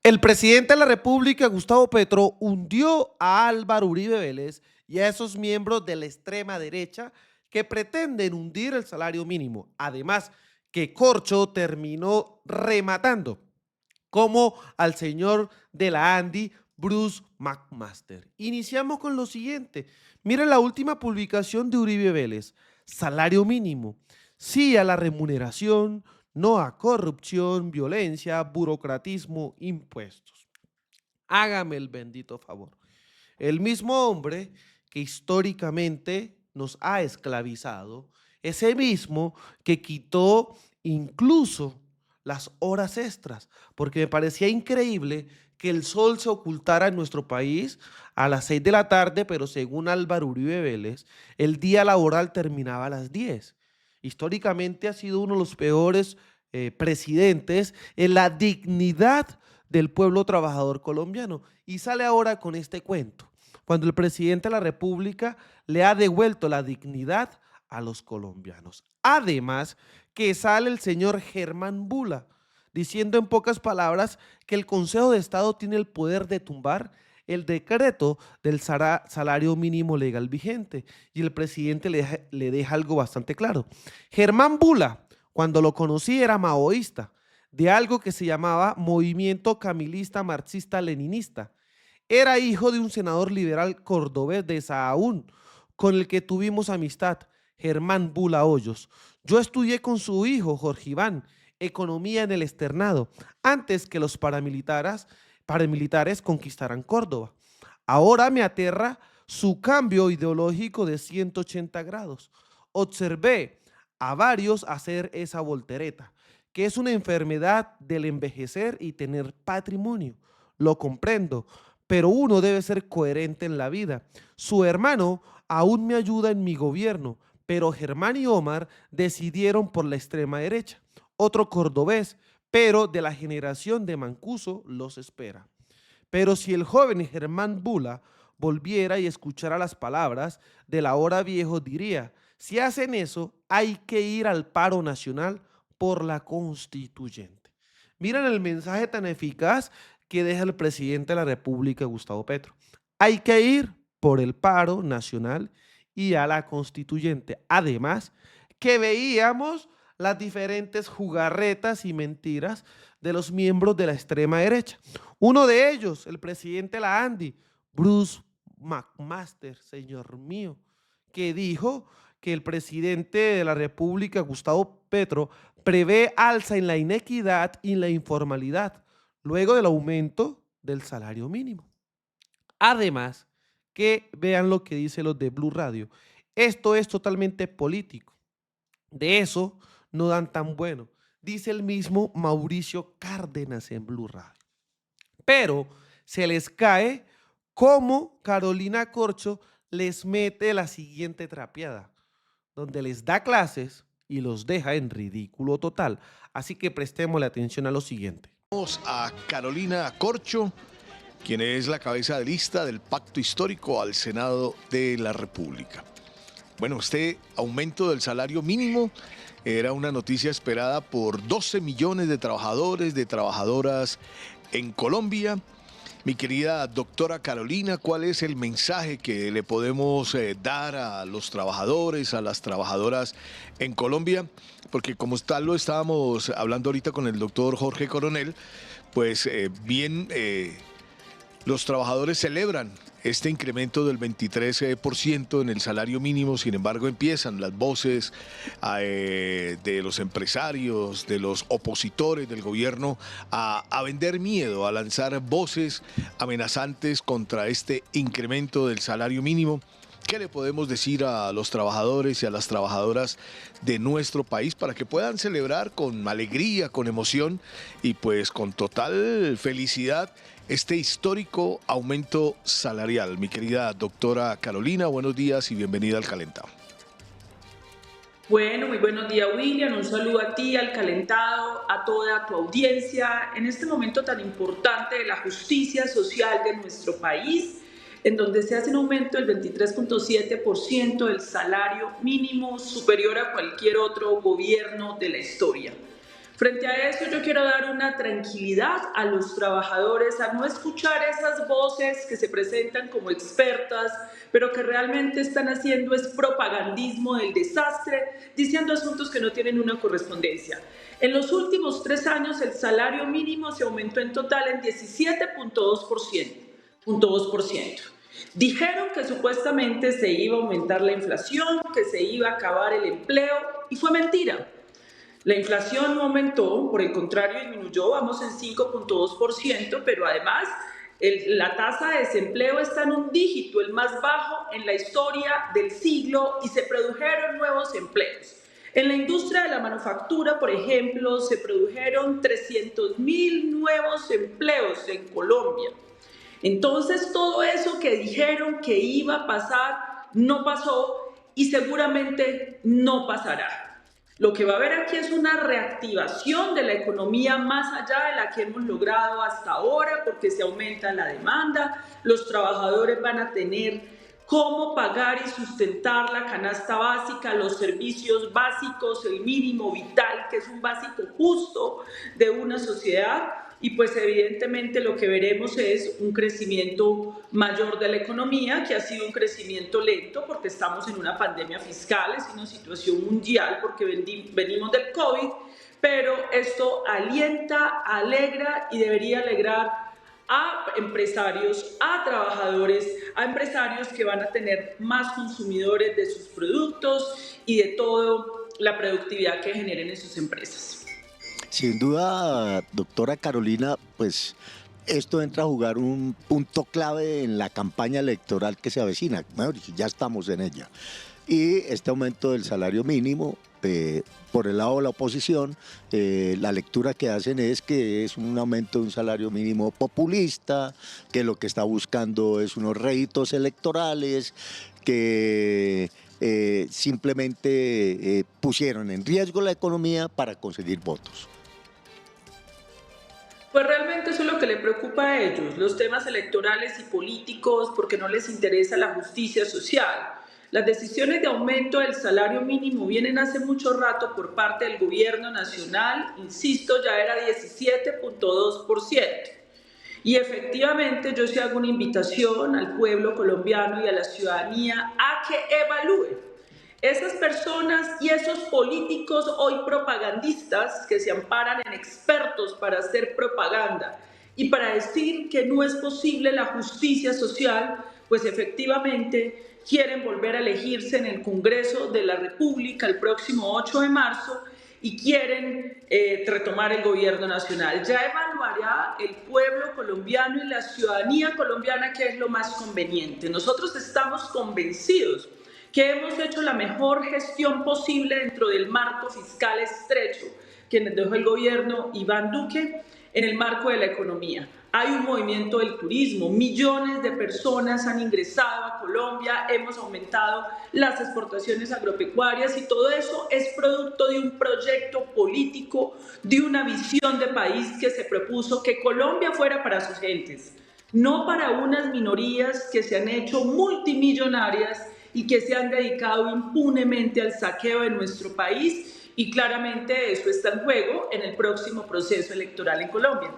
El presidente de la República, Gustavo Petro, hundió a Álvaro Uribe Vélez y a esos miembros de la extrema derecha que pretenden hundir el salario mínimo. Además, que Corcho terminó rematando como al señor de la Andy, Bruce McMaster. Iniciamos con lo siguiente. Miren la última publicación de Uribe Vélez. Salario mínimo. Sí a la remuneración, no a corrupción, violencia, burocratismo, impuestos. Hágame el bendito favor. El mismo hombre que históricamente nos ha esclavizado, ese mismo que quitó incluso las horas extras, porque me parecía increíble que el sol se ocultara en nuestro país a las 6 de la tarde, pero según Álvaro Uribe Vélez, el día laboral terminaba a las 10. Históricamente ha sido uno de los peores presidentes en la dignidad del pueblo trabajador colombiano. Y sale ahora con este cuento, cuando el presidente de la República le ha devuelto la dignidad a los colombianos. Además, que sale el señor Germán Bula, diciendo en pocas palabras que el Consejo de Estado tiene el poder de tumbar el decreto del salario mínimo legal vigente. Y el presidente le deja algo bastante claro. Germán Bula, cuando lo conocí, era maoísta, de algo que se llamaba Movimiento Camilista Marxista Leninista. Era hijo de un senador liberal cordobés de Sahagún, con el que tuvimos amistad, Germán Bula Hoyos. Yo estudié con su hijo, Jorge Iván, economía en el externado, antes que los paramilitares conquistaran Córdoba. Ahora me aterra su cambio ideológico de 180 grados. Observé a varios hacer esa voltereta, que es una enfermedad del envejecer y tener patrimonio. Lo comprendo, pero uno debe ser coherente en la vida. Su hermano aún me ayuda en mi gobierno, pero Germán y Omar decidieron por la extrema derecha. Otro cordobés, pero de la generación de Mancuso, los espera. Pero si el joven Germán Bula volviera y escuchara las palabras del ahora viejo, diría: si hacen eso, hay que ir al paro nacional por la constituyente. Miren el mensaje tan eficaz que deja el presidente de la República, Gustavo Petro. Hay que ir por el paro nacional y a la constituyente. Además, que veíamos las diferentes jugarretas y mentiras de los miembros de la extrema derecha. Uno de ellos, el presidente de la Andy, Bruce McMaster, señor mío, que dijo que el presidente de la República, Gustavo Petro, prevé alza en la inequidad y la informalidad luego del aumento del salario mínimo. Además, que vean lo que dicen los de Blue Radio. Esto es totalmente político. De eso no dan tan bueno, dice el mismo Mauricio Cárdenas en Blue Radio. Pero se les cae como Carolina Corcho les mete la siguiente trapeada, donde les da clases y los deja en ridículo total. Así que prestémosle atención a lo siguiente. Vamos a Carolina Corcho, quien es la cabeza de lista del Pacto Histórico al Senado de la República. Bueno, este aumento del salario mínimo era una noticia esperada por 12 millones de trabajadores, de trabajadoras en Colombia. Mi querida doctora Carolina, ¿cuál es el mensaje que le podemos dar a los trabajadores, a las trabajadoras en Colombia? Porque como tal lo estábamos hablando ahorita con el doctor Jorge Coronel, pues los trabajadores celebran este incremento del 23% en el salario mínimo. Sin embargo, empiezan las voces de los empresarios, de los opositores del gobierno a vender miedo, a lanzar voces amenazantes contra este incremento del salario mínimo. ¿Qué le podemos decir a los trabajadores y a las trabajadoras de nuestro país para que puedan celebrar con alegría, con emoción y pues con total felicidad este histórico aumento salarial? Mi querida doctora Carolina, buenos días y bienvenida al Calentado. Bueno, muy buenos días, William. Un saludo a ti, al Calentado, a toda tu audiencia en este momento tan importante de la justicia social de nuestro país, en donde se hace un aumento del 23.7% del salario mínimo, superior a cualquier otro gobierno de la historia. Frente a eso, yo quiero dar una tranquilidad a los trabajadores, a no escuchar esas voces que se presentan como expertas, pero que realmente están haciendo es propagandismo del desastre, diciendo asuntos que no tienen una correspondencia. En los últimos 3 años, el salario mínimo se aumentó en total en 17,2%. Dijeron que supuestamente se iba a aumentar la inflación, que se iba a acabar el empleo, y fue mentira. La inflación no aumentó, por el contrario disminuyó, vamos en 5,2%, pero además la tasa de desempleo está en un dígito, el más bajo en la historia del siglo, y se produjeron nuevos empleos. En la industria de la manufactura, por ejemplo, se produjeron 300.000 nuevos empleos en Colombia. Entonces, todo eso que dijeron que iba a pasar no pasó y seguramente no pasará. Lo que va a haber aquí es una reactivación de la economía más allá de la que hemos logrado hasta ahora, porque se aumenta la demanda, los trabajadores van a tener cómo pagar y sustentar la canasta básica, los servicios básicos, el mínimo vital, que es un básico justo de una sociedad. Y pues evidentemente lo que veremos es un crecimiento mayor de la economía, que ha sido un crecimiento lento porque estamos en una pandemia fiscal, es una situación mundial porque venimos del COVID, pero esto alienta, alegra y debería alegrar a empresarios, a trabajadores, a empresarios que van a tener más consumidores de sus productos y de toda la productividad que generen en sus empresas. Sin duda, doctora Carolina, pues esto entra a jugar un punto clave en la campaña electoral que se avecina. Mejor dicho, ya estamos en ella. Y este aumento del salario mínimo, por el lado de la oposición, la lectura que hacen es que es un aumento de un salario mínimo populista, que lo que está buscando es unos réditos electorales, que simplemente pusieron en riesgo la economía para conseguir votos. Pues realmente eso es lo que le preocupa a ellos, los temas electorales y políticos, porque no les interesa la justicia social. Las decisiones de aumento del salario mínimo vienen hace mucho rato por parte del gobierno nacional, insisto, ya era 17,2%. Y efectivamente yo sí hago una invitación al pueblo colombiano y a la ciudadanía a que evalúe. Esas personas y esos políticos hoy propagandistas que se amparan en expertos para hacer propaganda y para decir que no es posible la justicia social, pues efectivamente quieren volver a elegirse en el Congreso de la República el próximo 8 de marzo y quieren retomar el gobierno nacional. Ya evaluará el pueblo colombiano y la ciudadanía colombiana qué es lo más conveniente. Nosotros estamos convencidos que hemos hecho la mejor gestión posible dentro del marco fiscal estrecho que nos dejó el gobierno Iván Duque en el marco de la economía. Hay un movimiento del turismo, millones de personas han ingresado a Colombia, hemos aumentado las exportaciones agropecuarias y todo eso es producto de un proyecto político, de una visión de país que se propuso que Colombia fuera para sus gentes, no para unas minorías que se han hecho multimillonarias y que se han dedicado impunemente al saqueo de nuestro país, y claramente eso está en juego en el próximo proceso electoral en Colombia.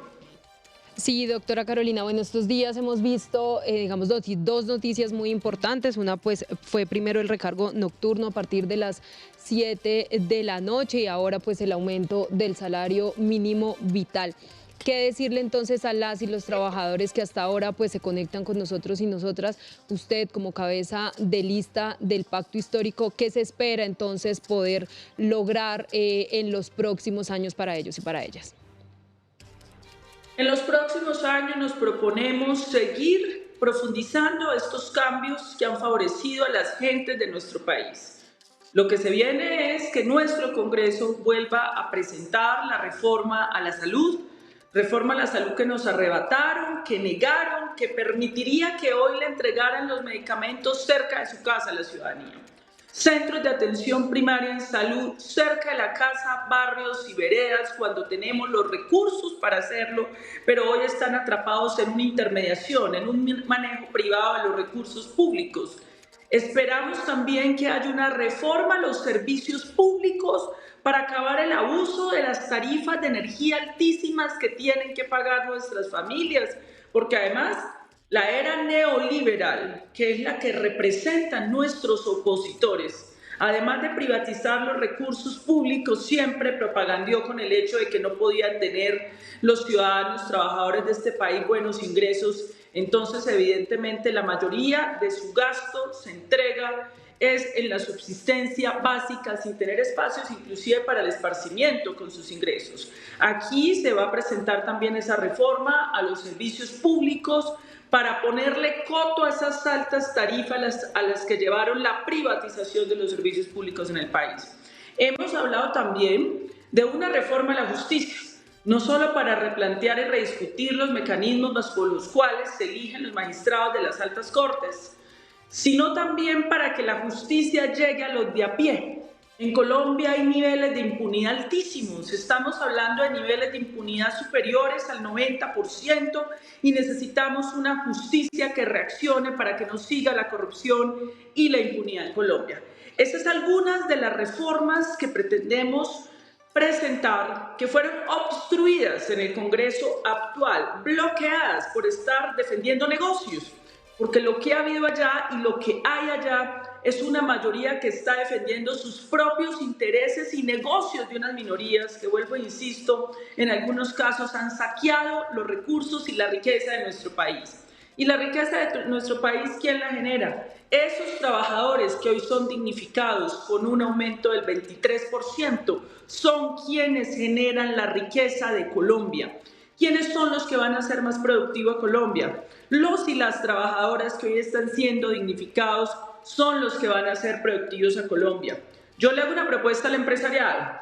Sí, doctora Carolina, bueno, estos días hemos visto, digamos, dos noticias muy importantes. Una, pues, fue primero el recargo nocturno a partir de las 7 de la noche y ahora, pues, el aumento del salario mínimo vital. ¿Qué decirle entonces a las y los trabajadores que hasta ahora pues se conectan con nosotros y nosotras? Usted como cabeza de lista del pacto histórico, ¿qué se espera entonces poder lograr en los próximos años para ellos y para ellas? En los próximos años nos proponemos seguir profundizando estos cambios que han favorecido a las gentes de nuestro país. Lo que se viene es que nuestro Congreso vuelva a presentar la reforma a la salud que nos arrebataron, que negaron, que permitiría que hoy le entregaran los medicamentos cerca de su casa a la ciudadanía. Centros de atención primaria en salud cerca de la casa, barrios y veredas cuando tenemos los recursos para hacerlo, pero hoy están atrapados en una intermediación, en un manejo privado de los recursos públicos. Esperamos también que haya una reforma a los servicios públicos para acabar el abuso de las tarifas de energía altísimas que tienen que pagar nuestras familias, porque además la era neoliberal, que es la que representan nuestros opositores, además de privatizar los recursos públicos, siempre propagandeó con el hecho de que no podían tener los ciudadanos, trabajadores de este país buenos ingresos. Entonces, evidentemente, la mayoría de su gasto se entrega es en la subsistencia básica, sin tener espacios inclusive para el esparcimiento con sus ingresos. Aquí se va a presentar también esa reforma a los servicios públicos para ponerle coto a esas altas tarifas a las que llevaron la privatización de los servicios públicos en el país. Hemos hablado también de una reforma a la justicia, no solo para replantear y rediscutir los mecanismos bajo los cuales se eligen los magistrados de las altas cortes, sino también para que la justicia llegue a los de a pie. En Colombia hay niveles de impunidad altísimos, estamos hablando de niveles de impunidad superiores al 90% y necesitamos una justicia que reaccione para que no siga la corrupción y la impunidad en Colombia. Esas son algunas de las reformas que pretendemos presentar, que fueron obstruidas en el Congreso actual, bloqueadas por estar defendiendo negocios. Porque lo que ha habido allá y lo que hay allá es una mayoría que está defendiendo sus propios intereses y negocios de unas minorías que, vuelvo e insisto, en algunos casos han saqueado los recursos y la riqueza de nuestro país. Y la riqueza de nuestro país, ¿quién la genera? Esos trabajadores que hoy son dignificados con un aumento del 23% son quienes generan la riqueza de Colombia. ¿Quiénes son los que van a hacer más productiva Colombia? Los y las trabajadoras que hoy están siendo dignificados son los que van a hacer productivos a Colombia. Yo le hago una propuesta al empresariado.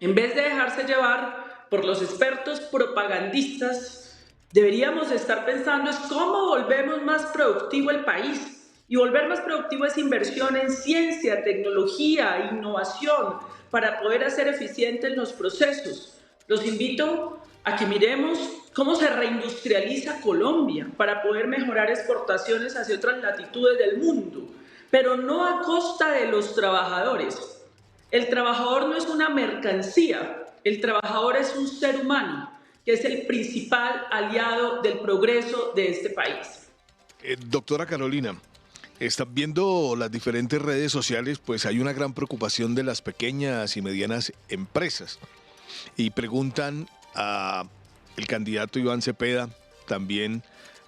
En vez de dejarse llevar por los expertos propagandistas, deberíamos estar pensando es cómo volvemos más productivo el país. Y volver más productivo es inversión en ciencia, tecnología, innovación, para poder hacer eficientes los procesos. Los invito a que miremos cómo se reindustrializa Colombia para poder mejorar exportaciones hacia otras latitudes del mundo, pero no a costa de los trabajadores. El trabajador no es una mercancía, el trabajador es un ser humano, que es el principal aliado del progreso de este país. Doctora Carolina, están viendo las diferentes redes sociales, pues hay una gran preocupación de las pequeñas y medianas empresas y preguntan a el candidato Iván Cepeda, también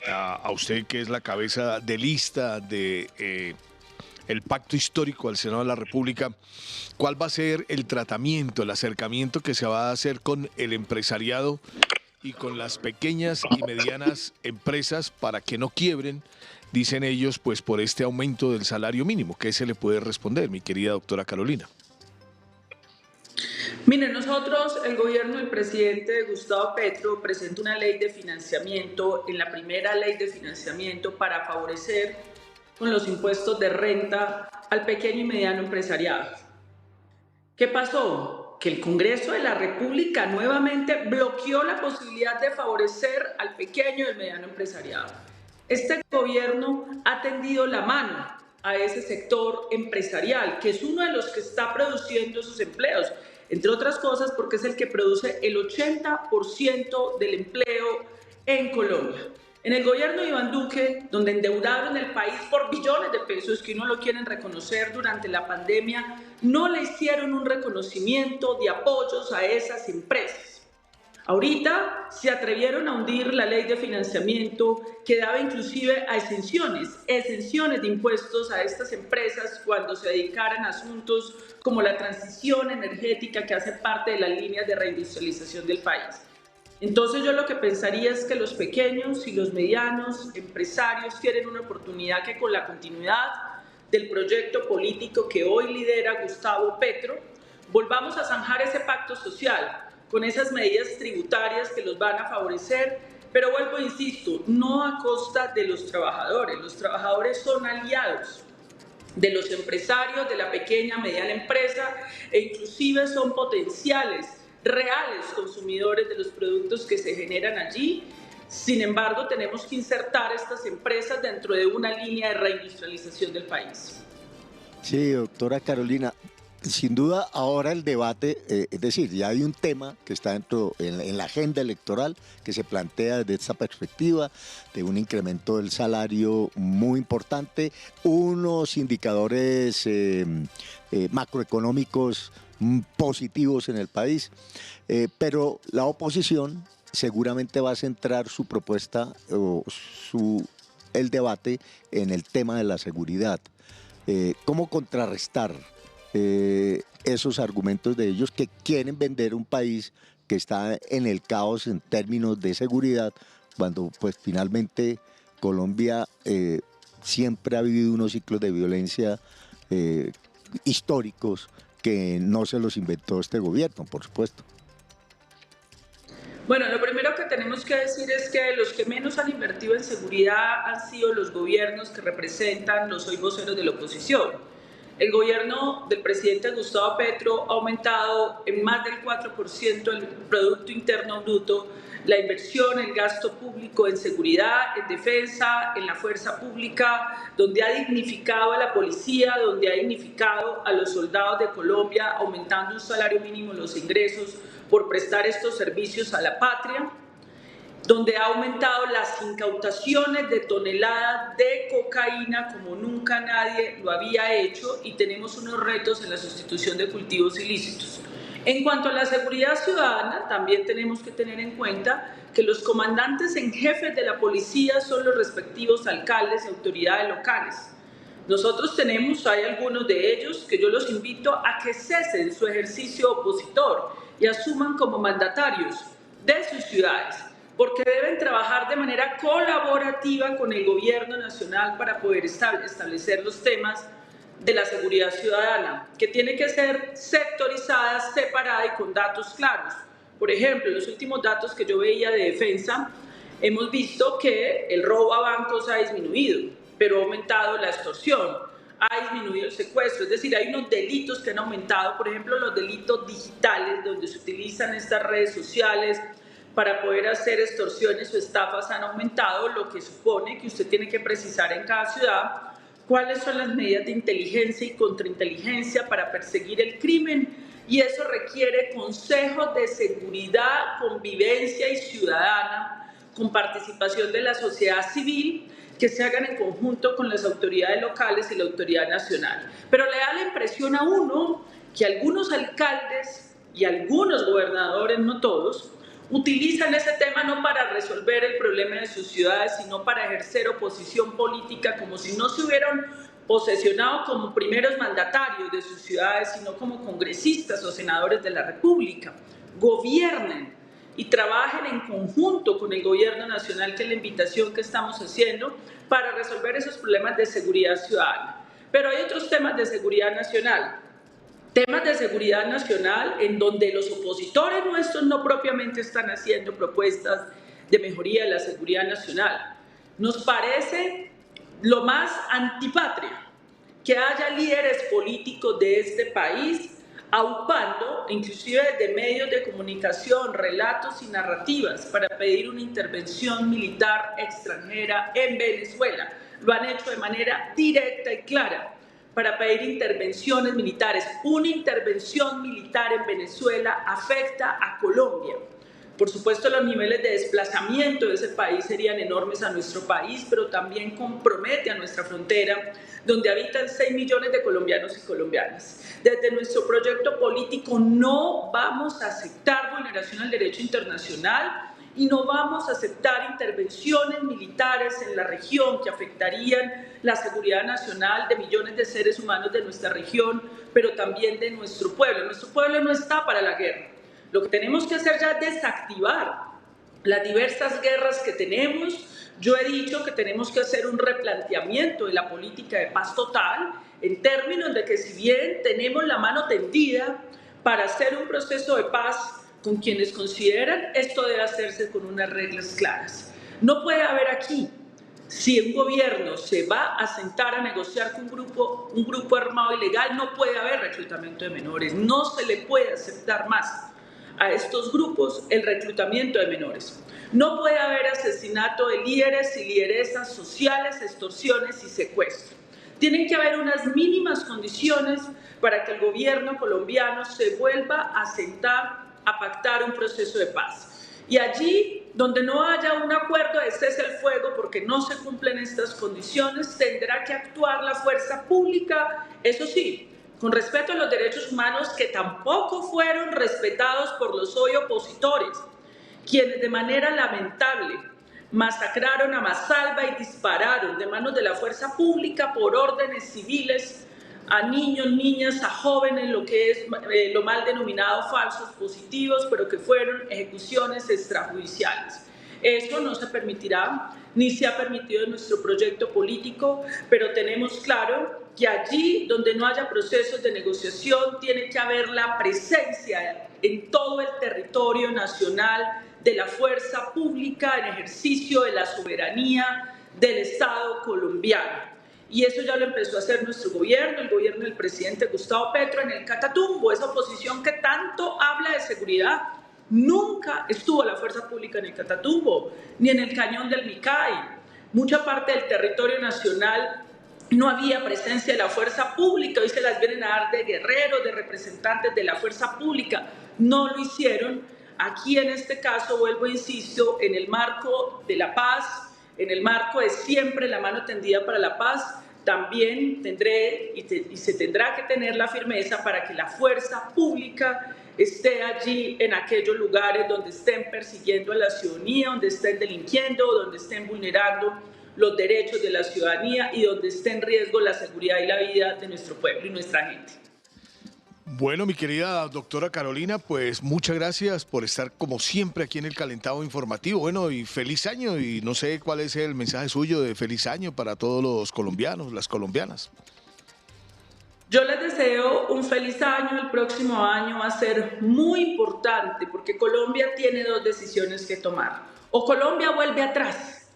a usted que es la cabeza de lista de el pacto histórico al Senado de la República, ¿cuál va a ser el tratamiento, el acercamiento que se va a hacer con el empresariado y con las pequeñas y medianas empresas para que no quiebren, dicen ellos, pues por este aumento del salario mínimo? ¿Qué se le puede responder, mi querida doctora Carolina? Miren, nosotros, el gobierno del presidente Gustavo Petro presentó una ley de financiamiento, en la primera ley de financiamiento para favorecer con los impuestos de renta al pequeño y mediano empresariado. ¿Qué pasó? Que el Congreso de la República nuevamente bloqueó la posibilidad de favorecer al pequeño y el mediano empresariado. Este gobierno ha tendido la mano a ese sector empresarial, que es uno de los que está produciendo sus empleos, entre otras cosas porque es el que produce el 80% del empleo en Colombia. En el gobierno de Iván Duque, donde endeudaron el país por billones de pesos que no lo quieren reconocer durante la pandemia, no le hicieron un reconocimiento de apoyos a esas empresas. Ahorita se atrevieron a hundir la ley de financiamiento que daba inclusive a exenciones de impuestos a estas empresas cuando se dedicaran a asuntos como la transición energética que hace parte de las líneas de reindustrialización del país. Entonces yo lo que pensaría es que los pequeños y los medianos empresarios tienen una oportunidad que con la continuidad del proyecto político que hoy lidera Gustavo Petro, volvamos a zanjar ese pacto social con esas medidas tributarias que los van a favorecer, pero vuelvo e insisto, no a costa de los trabajadores. Los trabajadores son aliados de los empresarios, de la pequeña, mediana empresa e inclusive son potenciales, reales consumidores de los productos que se generan allí. Sin embargo, tenemos que insertar estas empresas dentro de una línea de reindustrialización del país. Sí, doctora Carolina, Sin duda, ahora el debate, es decir, ya hay un tema que está en la agenda electoral que se plantea desde esta perspectiva de un incremento del salario muy importante, unos indicadores macroeconómicos positivos en el país, pero la oposición seguramente va a centrar su propuesta o el debate en el tema de la seguridad. ¿Cómo contrarrestar esos argumentos de ellos que quieren vender un país que está en el caos en términos de seguridad, cuando pues finalmente Colombia siempre ha vivido unos ciclos de violencia históricos que no se los inventó este gobierno, por supuesto? Bueno, lo primero que tenemos que decir es que los que menos han invertido en seguridad han sido los gobiernos que representan los hoy voceros de la oposición. El gobierno del presidente Gustavo Petro ha aumentado en más del 4% el Producto Interno Bruto la inversión, el gasto público en seguridad, en defensa, en la fuerza pública, donde ha dignificado a la policía, donde ha dignificado a los soldados de Colombia, aumentando un salario mínimo en los ingresos por prestar estos servicios a la patria, donde ha aumentado las incautaciones de toneladas de cocaína como nunca nadie lo había hecho, y tenemos unos retos en la sustitución de cultivos ilícitos. En cuanto a la seguridad ciudadana, también tenemos que tener en cuenta que los comandantes en jefes de la policía son los respectivos alcaldes y autoridades locales. Nosotros hay algunos de ellos que yo los invito a que cesen su ejercicio opositor y asuman como mandatarios de sus ciudades, porque deben trabajar de manera colaborativa con el gobierno nacional para poder establecer los temas de la seguridad ciudadana, que tiene que ser sectorizada, separada y con datos claros. Por ejemplo, los últimos datos que yo veía de defensa, hemos visto que el robo a bancos ha disminuido, pero ha aumentado la extorsión, ha disminuido el secuestro, es decir, hay unos delitos que han aumentado, por ejemplo, los delitos digitales, donde se utilizan estas redes sociales para poder hacer extorsiones o estafas, han aumentado, lo que supone que usted tiene que precisar en cada ciudad cuáles son las medidas de inteligencia y contrainteligencia para perseguir el crimen, y eso requiere consejos de seguridad, convivencia y ciudadana, con participación de la sociedad civil, que se hagan en conjunto con las autoridades locales y la autoridad nacional. Pero le da la impresión a uno que algunos alcaldes y algunos gobernadores, no todos, utilizan ese tema no para resolver el problema de sus ciudades, sino para ejercer oposición política, como si no se hubieran posesionado como primeros mandatarios de sus ciudades, sino como congresistas o senadores de la República. Gobiernen y trabajen en conjunto con el gobierno nacional, que es la invitación que estamos haciendo para resolver esos problemas de seguridad ciudadana. Pero hay otros temas de seguridad nacional. Temas de seguridad nacional en donde los opositores nuestros no propiamente están haciendo propuestas de mejoría de la seguridad nacional. Nos parece lo más antipatria que haya líderes políticos de este país aupando, inclusive desde medios de comunicación, relatos y narrativas para pedir una intervención militar extranjera en Venezuela. Lo han hecho de manera directa y clara, para pedir intervenciones militares. Una intervención militar en Venezuela afecta a Colombia. Por supuesto, los niveles de desplazamiento de ese país serían enormes a nuestro país, pero también compromete a nuestra frontera, donde habitan 6 millones de colombianos y colombianas. Desde nuestro proyecto político no vamos a aceptar vulneración al derecho internacional y no vamos a aceptar intervenciones militares en la región que afectarían la seguridad nacional de millones de seres humanos de nuestra región, pero también de nuestro pueblo. Nuestro pueblo no está para la guerra. Lo que tenemos que hacer ya es desactivar las diversas guerras que tenemos. Yo he dicho que tenemos que hacer un replanteamiento de la política de paz total, en términos de que si bien tenemos la mano tendida para hacer un proceso de paz con quienes consideran, esto debe hacerse con unas reglas claras. No puede haber aquí, si un gobierno se va a sentar a negociar con un grupo armado ilegal, no puede haber reclutamiento de menores, no se le puede aceptar más a estos grupos el reclutamiento de menores. No puede haber asesinato de líderes y lideresas sociales, extorsiones y secuestros. Tienen que haber unas mínimas condiciones para que el gobierno colombiano se vuelva a sentar a pactar un proceso de paz. Y allí, donde no haya un acuerdo de cese al fuego, porque no se cumplen estas condiciones, tendrá que actuar la fuerza pública, eso sí, con respeto a los derechos humanos que tampoco fueron respetados por los hoy opositores, quienes de manera lamentable masacraron a mansalva y dispararon de manos de la fuerza pública por órdenes civiles a niños, niñas, a jóvenes, lo que es lo mal denominado falsos positivos, pero que fueron ejecuciones extrajudiciales. Eso no se permitirá, ni se ha permitido en nuestro proyecto político, pero tenemos claro que allí donde no haya procesos de negociación tiene que haber la presencia en todo el territorio nacional de la fuerza pública en ejercicio de la soberanía del Estado colombiano. Y eso ya lo empezó a hacer nuestro gobierno, el gobierno del presidente Gustavo Petro en el Catatumbo, esa oposición que tanto habla de seguridad. Nunca estuvo la fuerza pública en el Catatumbo, ni en el cañón del Micay. Mucha parte del territorio nacional no había presencia de la fuerza pública, hoy se las vienen a dar de guerreros, de representantes de la fuerza pública. No lo hicieron. Aquí en este caso, vuelvo e insisto, en el marco de la paz, en el marco de siempre la mano tendida para la paz, también tendré y se tendrá que tener la firmeza para que la fuerza pública esté allí en aquellos lugares donde estén persiguiendo a la ciudadanía, donde estén delinquiendo, donde estén vulnerando los derechos de la ciudadanía y donde esté en riesgo la seguridad y la vida de nuestro pueblo y nuestra gente. Bueno, mi querida doctora Carolina, pues muchas gracias por estar como siempre aquí en el Calentado Informativo. Bueno, y feliz año, y no sé cuál es el mensaje suyo de feliz año para todos los colombianos, las colombianas. Yo les deseo un feliz año. El próximo año va a ser muy importante porque Colombia tiene dos decisiones que tomar. O Colombia vuelve atrás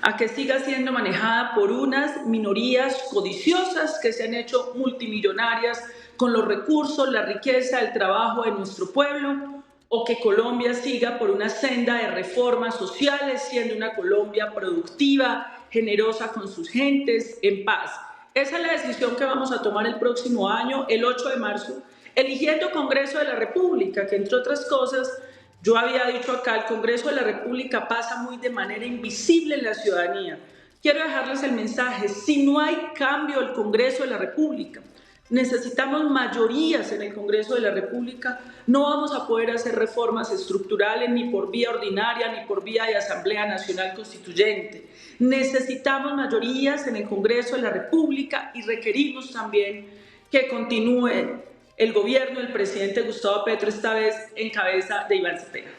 a que siga siendo manejada por unas minorías codiciosas que se han hecho multimillonarias con los recursos, la riqueza, el trabajo de nuestro pueblo, o que Colombia siga por una senda de reformas sociales, siendo una Colombia productiva, generosa con sus gentes, en paz. Esa es la decisión que vamos a tomar el próximo año, el 8 de marzo, eligiendo Congreso de la República, que entre otras cosas, yo había dicho acá, el Congreso de la República pasa muy de manera invisible en la ciudadanía. Quiero dejarles el mensaje, si no hay cambio del Congreso de la República, necesitamos mayorías en el Congreso de la República, no vamos a poder hacer reformas estructurales ni por vía ordinaria ni por vía de Asamblea Nacional Constituyente. Necesitamos mayorías en el Congreso de la República y requerimos también que continúe el gobierno del presidente Gustavo Petro, esta vez en cabeza de Iván Cepeda.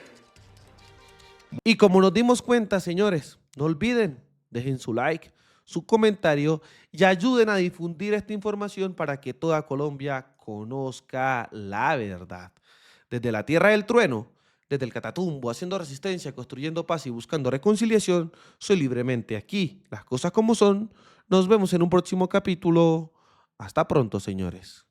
Y como nos dimos cuenta, señores, no olviden, dejen su like, su comentario y ayuden a difundir esta información para que toda Colombia conozca la verdad. Desde la tierra del trueno, desde el Catatumbo, haciendo resistencia, construyendo paz y buscando reconciliación, soy libremente aquí. Las cosas como son. Nos vemos en un próximo capítulo. Hasta pronto, señores.